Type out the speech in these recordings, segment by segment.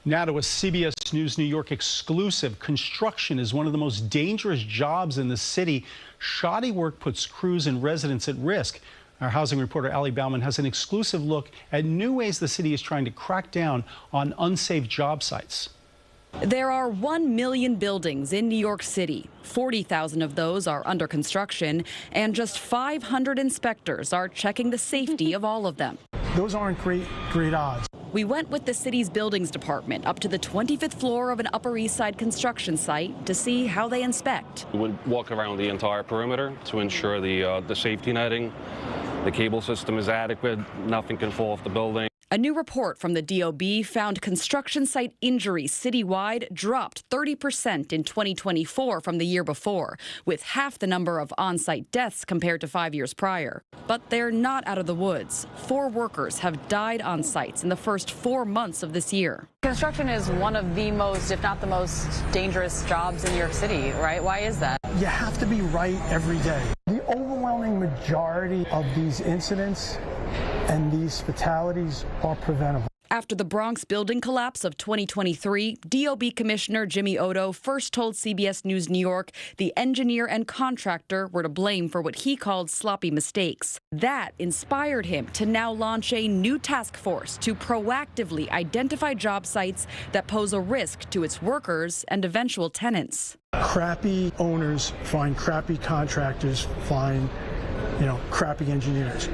Now to a CBS News New York exclusive. Construction is one of the most dangerous jobs in the city. Shoddy work puts crews and residents at risk. Our housing reporter Ali Bauman has an exclusive look at new ways the city is trying to crack down on unsafe job sites. There are 1 million buildings in New York City. 40,000 of those are under construction, and just 500 inspectors are checking the safety of all of them. Those aren't great odds. We went with the city's buildings department up to the 25th floor of an Upper East Side construction site to see how they inspect. We would walk around the entire perimeter to ensure the safety netting, the cable system is adequate, nothing can fall off the building. A new report from the DOB found construction site injuries citywide dropped 30% in 2024 from the year before, with half the number of on-site deaths compared to 5 years prior. But they're not out of the woods. 4 workers have died on sites in the first 4 months of this year. Construction is one of the most, if not the most, dangerous jobs in New York City, right? Why is that? You have to be right every day. The overwhelming majority of these incidents and these fatalities are preventable. After the Bronx building collapse of 2023, DOB Commissioner Jimmy Oddo first told CBS News New York the engineer and contractor were to blame for what he called sloppy mistakes. That inspired him to now launch a new task force to proactively identify job sites that pose a risk to its workers and eventual tenants. Crappy owners find crappy contractors, find crappy engineers.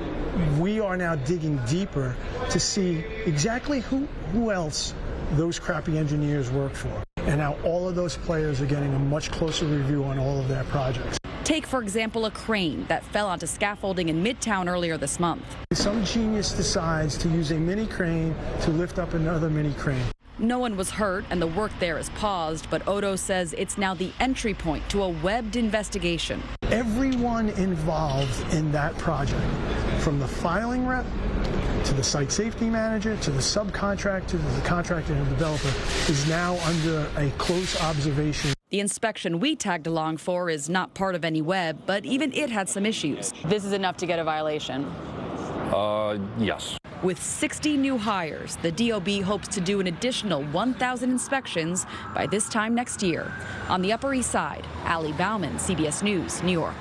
We are now digging deeper to see exactly who else those crappy engineers work for. And now all of those players are getting a much closer review on all of their projects. Take, for example, a crane that fell onto scaffolding in Midtown earlier this month. Some genius decides to use a mini crane to lift up another mini crane. No one was hurt and the work there is paused, but Oddo says it's now the entry point to a webbed investigation. Everyone involved in that project, from the filing rep to the site safety manager to the subcontractor to the contractor and developer, is now under a close observation. The inspection we tagged along for is not part of any web, but even it had some issues. This is enough to get a violation. Yes. With 60 new hires, the DOB hopes to do an additional 1,000 inspections by this time next year. On the Upper East Side, Ali Bauman, CBS News, New York.